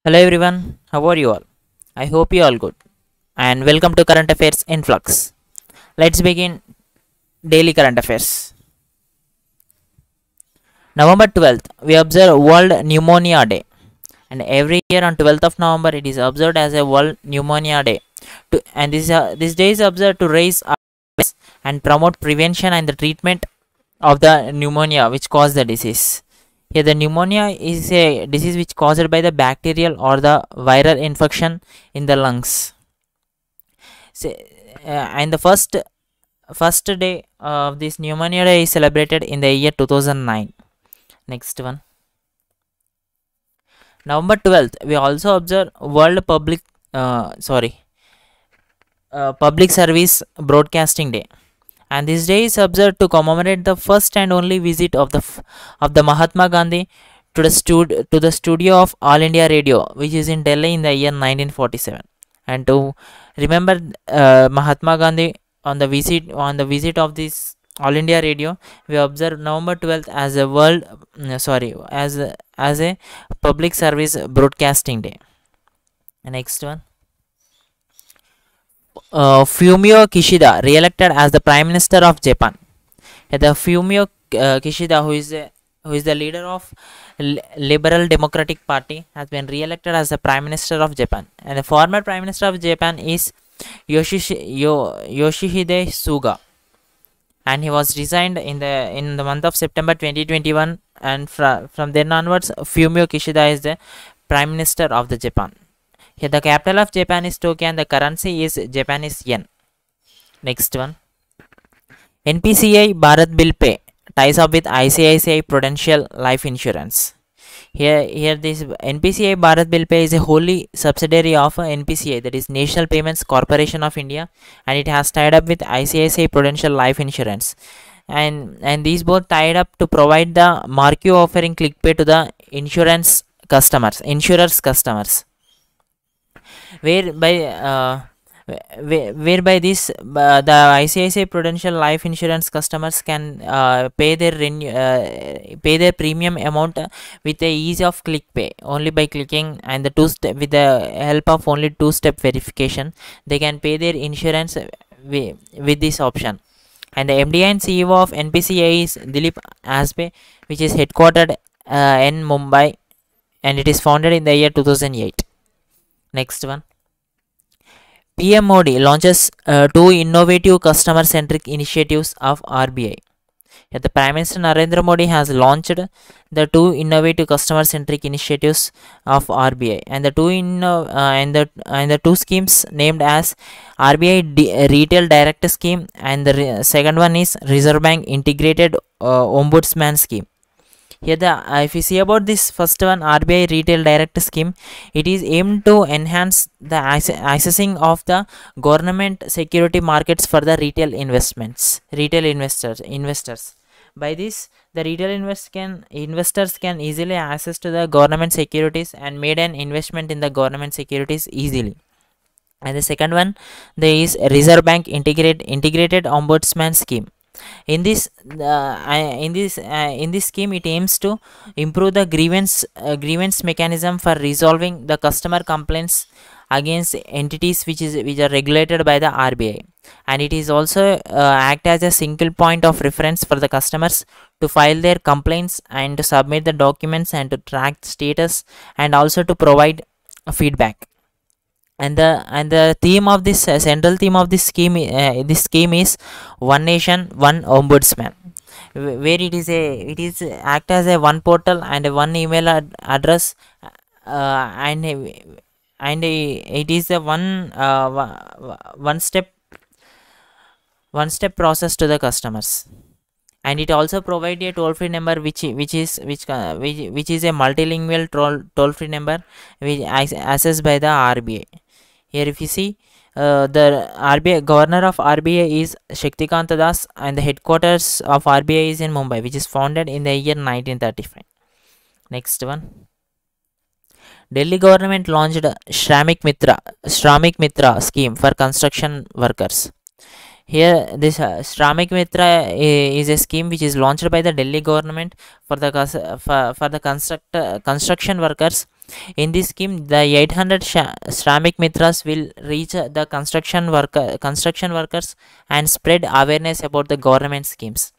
Hello everyone, how are you all? I hope you all good. And welcome to Current Affairs in Flux. Let's begin daily current affairs. November 12th, we observe World Pneumonia Day. And every year on 12th of November, it is observed as a World Pneumonia Day. And this day is observed to raise awareness and promote prevention and the treatment of the pneumonia which cause the disease. Here, the pneumonia is a disease which caused by the bacterial or the viral infection in the lungs. So, and the first day of this pneumonia day is celebrated in the year 2009. Next one, November 12th, we also observe World Public Service Broadcasting Day. And this day is observed to commemorate the first and only visit of the Mahatma Gandhi to the studio of All India Radio, which is in Delhi in the year 1947. And to remember Mahatma Gandhi on the visit of this All India Radio, we observe November 12th as a as a public service broadcasting day. Next one, Fumio Kishida re-elected as the Prime Minister of Japan. The Fumio Kishida, who is the leader of Liberal Democratic Party, has been re-elected as the Prime Minister of Japan. And the former Prime Minister of Japan is Yoshihide Suga, and he was resigned in the month of September 2021. And from then onwards, Fumio Kishida is the Prime Minister of the Japan. Here, the capital of Japan is Tokyo, and the currency is Japanese yen. Next one, NPCI Bharat Bill Pay ties up with ICICI Prudential Life Insurance. Here this NPCI Bharat Bill Pay is a wholly subsidiary of NPCI, that is National Payments Corporation of India, and it has tied up with ICICI Prudential Life Insurance. And these both tied up to provide the marquee offering ClickPay to the insurers customers, whereby the ICICI Prudential Life Insurance customers can pay their premium amount with the ease of ClickPay only by clicking, and with the help of only two-step verification they can pay their insurance with this option. And the MD and CEO of NPCI is Dilip Asbe, which is headquartered in Mumbai, and it is founded in the year 2008. Next one, PM Modi launches two innovative customer-centric initiatives of RBI. Here, the Prime Minister Narendra Modi has launched the two innovative customer-centric initiatives of RBI, and the two schemes named as RBI Retail Direct Scheme, and the second one is Reserve Bank Integrated Ombudsman Scheme. Here, if you see about this first one, RBI Retail Direct Scheme, it is aimed to enhance the accessing of the government security markets for the retail investors. By this, the retail investors can easily access to the government securities and made an investment in the government securities easily. And the second one, there is Reserve Bank Integrated Ombudsman Scheme. In this scheme, it aims to improve the grievance mechanism for resolving the customer complaints against entities which are regulated by the RBI, and it is also act as a single point of reference for the customers to file their complaints and to submit the documents and to track status, and also to provide feedback. And the theme of this central theme of this scheme is One Nation One Ombudsman, where it is act as a one portal and a one email address, and it is a one step process to the customers. And it also provides a toll-free number which is a multilingual toll-free number which accessed by the RBI. Here, if you see, the RBI governor of RBI is Shaktikanta Das, and the headquarters of RBI is in Mumbai, which is founded in the year 1935. Next one, Delhi government launched Shramik Mitra scheme for construction workers. Here, this Shramik Mitra is a scheme which is launched by the Delhi government for the construction workers, In this scheme, the 800 Shramik Mitras will reach the construction workers and spread awareness about the government schemes.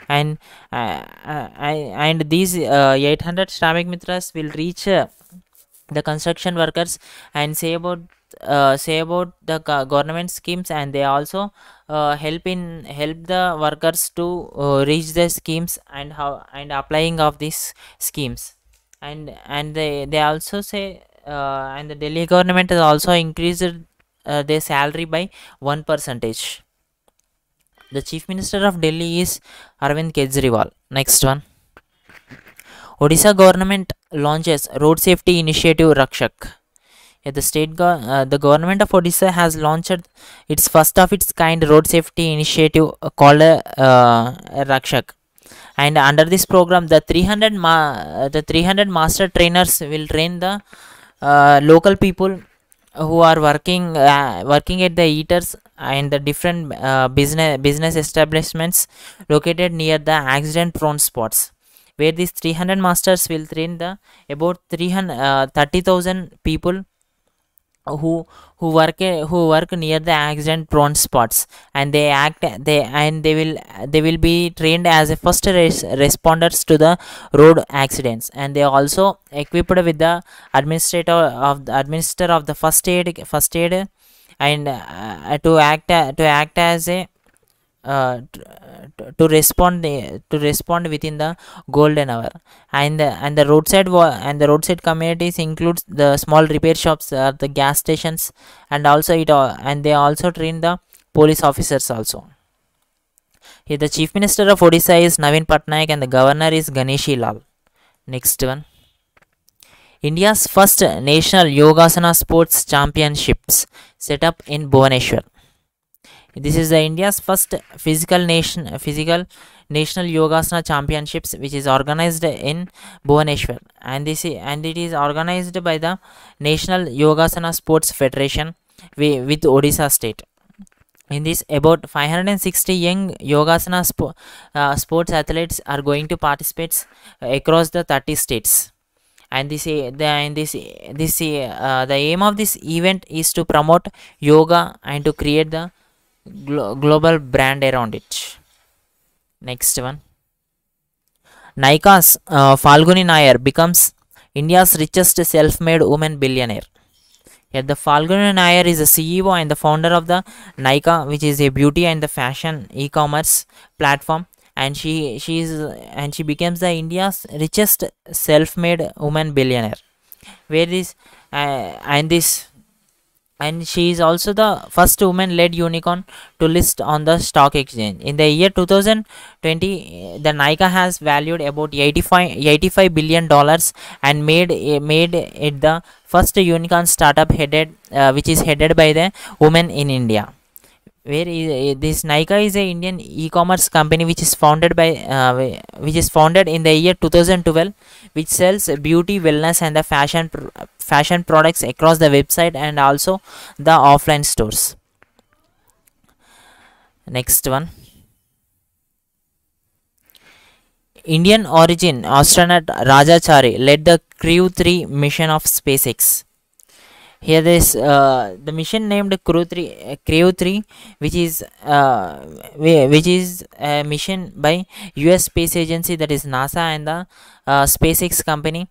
And and these 800 Shramik Mitras will reach the construction workers and say about the government schemes, and they also help the workers to reach the schemes and how and applying of these schemes. And they also say and the Delhi government has also increased their salary by 1%. The chief minister of Delhi is Arvind Kejriwal. Next one. Odisha government launches road safety initiative Rakshak. Yeah, the government of Odisha has launched its first of its kind road safety initiative called Rakshak. And under this program, the 300 master trainers will train the local people who are working at the eaters and the different business establishments located near the accident prone spots, where these 300 masters will train the about 30,000 people who work near the accident prone spots, and they will be trained as a first responders to the road accidents, and they also equipped with the administrator of the first aid, and to act as a to respond within the golden hour. And the roadside communities includes the small repair shops, the gas stations, and also and they also train the police officers also. Here the chief minister of Odisha is Naveen Patnaik and the governor is Ganeshi Lal. Next one. India's first national Yogasana sports championships set up in Bhubaneswar. This is the India's first physical national Yogasana championships, which is organized in Bhubaneswar, and it is organized by the National Yogasana Sports Federation with Odisha state. In this, about 560 young Yogasana sports athletes are going to participate across the 30 states. And the aim of this event is to promote yoga and to create the global brand around it. Next one. Nykaa's Falguni Nayar becomes India's richest self-made woman billionaire. Here the Falguni Nayar is the CEO and the founder of the Nykaa, which is a beauty and the fashion e-commerce platform, and she becomes the India's richest self-made woman billionaire. Where this and she is also the first woman-led unicorn to list on the stock exchange. In the year 2020, the Nykaa has valued about $85 billion and made it the first unicorn startup which is headed by the women in India. This Nykaa is a Indian e-commerce company which is founded in the year 2012, which sells beauty, wellness, and the fashion products across the website and also the offline stores. Next one. Indian origin astronaut Rajachari led the Crew 3 mission of SpaceX. Here the mission named Crew 3, which is a mission by US space agency, that is NASA, and the SpaceX company,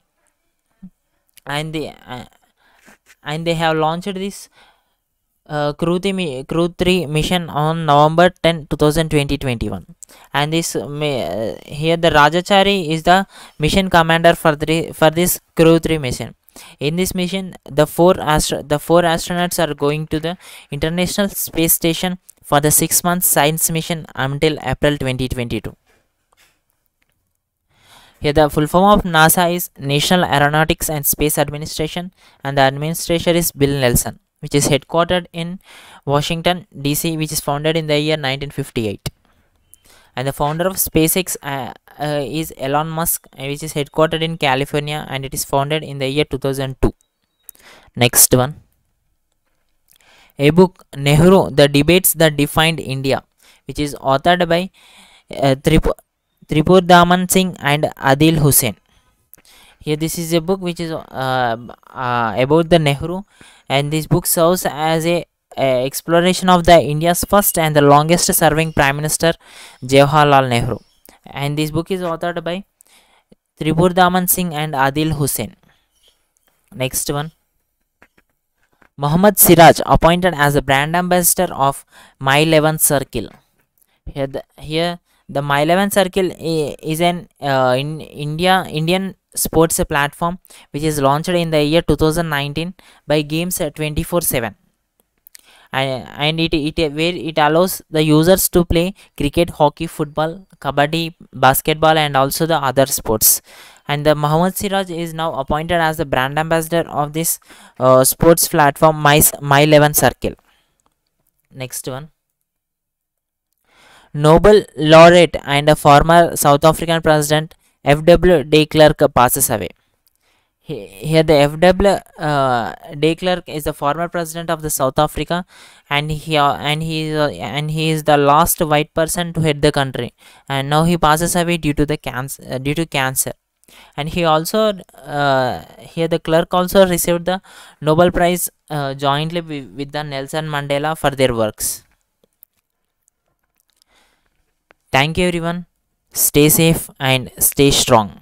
and they have launched this Crew 3 mission on November 10, 2021. And this here the Rajachari is the mission commander for this Crew 3 mission. In this mission, the four astronauts are going to the International Space Station for the 6-month science mission until April 2022. Here the full form of NASA is National Aeronautics and Space Administration, and the administrator is Bill Nelson, which is headquartered in Washington DC, which is founded in the year 1958. And the founder of SpaceX is Elon Musk, which is headquartered in California, and it is founded in the year 2002. Next one. A book, Nehru, The Debates That Defined India, which is authored by Tripur Daman Singh and Adil Hussain. Here, this is a book which is about the Nehru, and this book serves as a exploration of the India's first and the longest serving Prime Minister, Jawaharlal Nehru. And this book is authored by Tribur Daman Singh and Adil Hussain. Next one, Mohammad Siraj appointed as the brand ambassador of My 11 Circle. Here the My 11 Circle is an Indian sports platform which is launched in the year 2019 by Games 24/7, and it allows the users to play cricket, hockey, football, kabaddi, basketball, and also the other sports. And the Mohammad Siraj is now appointed as the brand ambassador of this sports platform, My 11 Circle. Next one, Nobel laureate and a former South African president F.W. de Klerk passes away. Here, the F.W. de Klerk is the former president of the South Africa, and he is the last white person to head the country. And now he passes away due to the cancer. And he also here the clerk also received the Nobel Prize jointly with the Nelson Mandela for their works. Thank you everyone. Stay safe and stay strong.